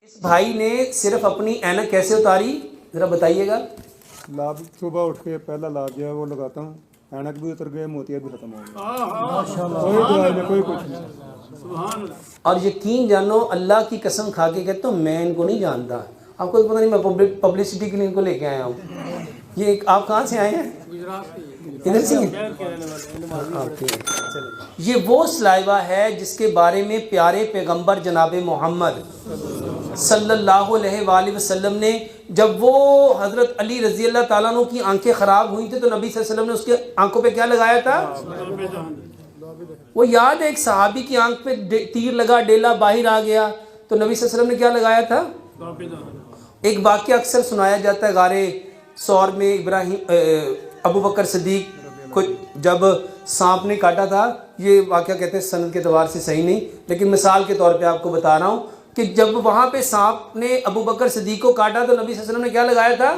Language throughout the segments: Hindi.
इस भाई ने सिर्फ अपनी ऐनक कैसे उतारी जरा बताइएगा। लाभ सुबह उठ के पहला लाभ जो है वो लगाता हूँ, ऐनक भी उतर गए, मोतिया भी खत्म हो गया, कोई दवाई में कोई कुछ नहीं। और यकीन जानो, अल्लाह की कसम खा के कहता हूँ मैं इनको नहीं जानता, आपको पता नहीं, मैं पब्लिसिटी के लिए इनको लेके आया हूँ। ये आप कहाँ से आए हैं? इधर से। ये वो सलाइवा है जिसके बारे में प्यारे पैगंबर जनाब मोहम्मद सल्लल्लाहु अलैहि वसल्लम ने, जब वो हज़रत अली रज़ी अल्लाह ताला अन्हु की आंखें ख़राब हुई थी तो नबी सल्लल्लाहु अलैहि वसल्लम ने उसके आंखों पे क्या लगाया था? वो याद है, एक सहाबी की आंख पे तीर लगा, डेला बाहर आ गया, तो नबी सल्लल्लाहु अलैहि वसल्लम ने क्या लगाया था? एक वाक़या अक्सर सुनाया जाता है, गारे सौर में अबू बकर सिद्दीक को जब सांप ने काटा था, ये वाक़या कहते हैं सनद के एतबार से सही नहीं, लेकिन मिसाल के तौर पे आपको बता रहा हूँ कि जब वहाँ पे सांप ने अबू बकर सिद्दीक को काटा तो नबी सल्लल्लाहु अलैहि वसल्लम ने क्या लगाया था?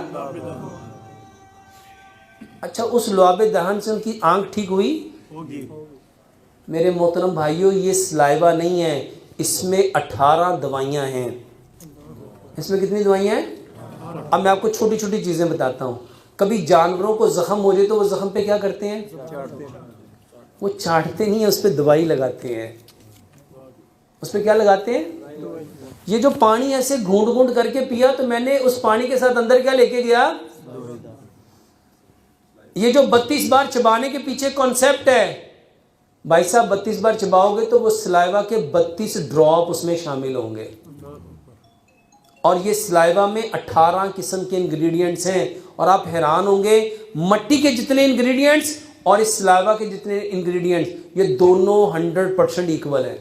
अच्छा, उस लुआबे दहन से उनकी आंख ठीक हुई? मेरे मोहतरम भाइयों, ये सलाइवा नहीं है, इसमें 18 दवाइयाँ हैं। इसमें कितनी दवाइयाँ हैं? अब मैं आपको छोटी छोटी चीज़ें बताता हूँ। कभी जानवरों को जख्म हो जाए तो वो जख्म पे क्या करते हैं? वो चाटते नहीं है, उस पर दवाई लगाते हैं। उस पर क्या लगाते हैं? ये जो पानी ऐसे घूंट घूंट करके पिया तो मैंने उस पानी के साथ अंदर क्या लेके गया? ये जो 32 बार चबाने के पीछे कॉन्सेप्ट है, भाई साहब 32 बार चबाओगे तो वो सलाइवा के 32 ड्रॉप उसमें शामिल होंगे। और ये सलाइवा में 18 किस्म के इंग्रेडिएंट्स हैं, और आप हैरान होंगे, मट्टी के जितने इंग्रेडिएंट्स और इस सलाइवा के जितने इंग्रेडिएंट्स, ये दोनों 100% इक्वल हैं।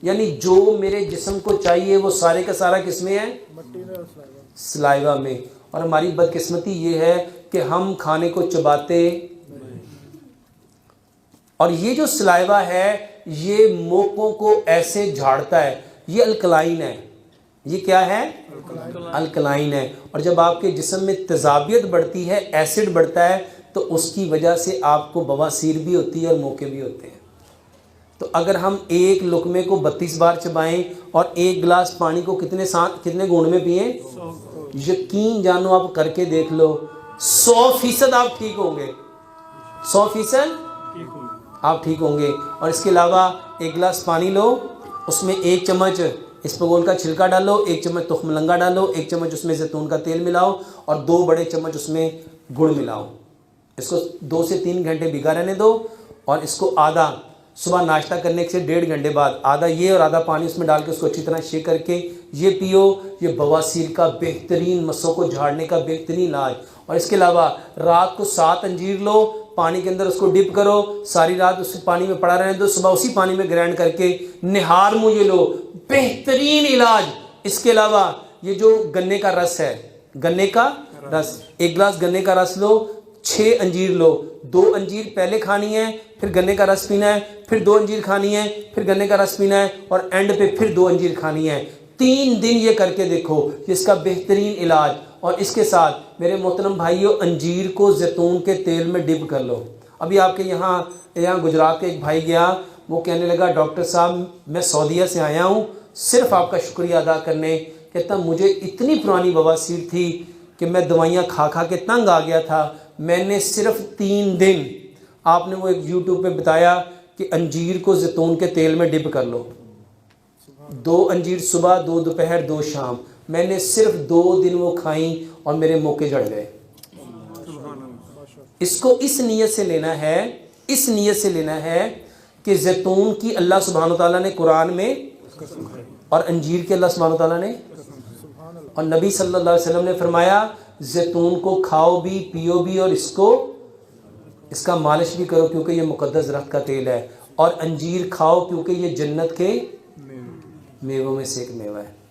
यानी जो मेरे जिस्म को चाहिए वो सारे का सारा किस में है? सलाइवा में। और हमारी बदकिस्मती ये है कि हम खाने को चबाते, और ये जो सलाइवा है ये मोकों को ऐसे झाड़ता है। ये अल्कलाइन है। ये क्या है? अल्कलाइन है। और जब आपके जिस्म में तेजाबियत बढ़ती है, एसिड बढ़ता है, तो उसकी वजह से आपको बवासीर भी होती है और मोके भी होते हैं। तो अगर हम एक लुकमे को 32 बार चबाएं और एक गिलास पानी को कितने घूंट में पिए, यकीन जानो आप करके देख लो, 100% आप ठीक होंगे। 100% आप ठीक होंगे। और इसके अलावा एक गिलास पानी लो, उसमें 1 चम्मच इसबगोल का छिलका डालो, 1 चम्मच तुखमलंगा डालो, 1 चम्मच उसमें जैतून का तेल मिलाओ और 2 बड़े चम्मच उसमें गुड़ मिलाओ। इसको 2 से 3 घंटे भिगा रहने दो, और इसको आधा सुबह नाश्ता करने से 1.5 घंटे बाद आधा ये और आधा पानी उसमें डाल के उसको अच्छी तरह शेक करके ये पियो। ये बवासीर का बेहतरीन, मसों को झाड़ने का बेहतरीन इलाज। और इसके अलावा रात को 7 अंजीर लो, पानी के अंदर उसको डिप करो, सारी रात उस पानी में पड़ा रहने दो, सुबह उसी पानी में ग्राइंड करके निहार मुँह ये लो, बेहतरीन इलाज। इसके अलावा ये जो गन्ने का रस है, गन्ने का रस, 1 गिलास गन्ने का रस लो, 6 अंजीर लो, 2 अंजीर पहले खानी है, फिर गन्ने का रस पीना है, फिर 2 अंजीर खानी है, फिर गन्ने का रस पीना है, और एंड पे फिर 2 अंजीर खानी है। 3 दिन ये करके देखो, इसका बेहतरीन इलाज। और इसके साथ मेरे मोहतरम भाइयों, अंजीर को जैतून के तेल में डिप कर लो। अभी आपके यहाँ गुजरात के एक भाई गया, वो कहने लगा डॉक्टर साहब मैं सऊदीया से आया हूँ सिर्फ आपका शुक्रिया अदा करने। कहता मुझे इतनी पुरानी बवासीर थी कि मैं दवाइयाँ खा खा के तंग आ गया था, मैंने सिर्फ 3 दिन, आपने वो एक यूट्यूब पे बताया कि अंजीर को जैतून के तेल में डिप कर लो, 2 अंजीर सुबह, 2 दोपहर, 2 शाम, मैंने सिर्फ 2 दिन वो खाई और मेरे मोके झड़ गए। इसको इस नीयत से लेना है, इस नीयत से लेना है कि जैतून की अल्लाह सुब्हानो तआला ने कुरान में, और अंजीर के अल्लाह सुब्हानो तआला ने, और नबी सल्लल्लाहु अलैहि वसल्लम ने फरमाया जैतून को खाओ भी, पियो भी, और इसका मालिश भी करो क्योंकि ये मुकद्दस दरख्त का तेल है। और अंजीर खाओ क्योंकि ये जन्नत के मेवों में से एक मेवा है।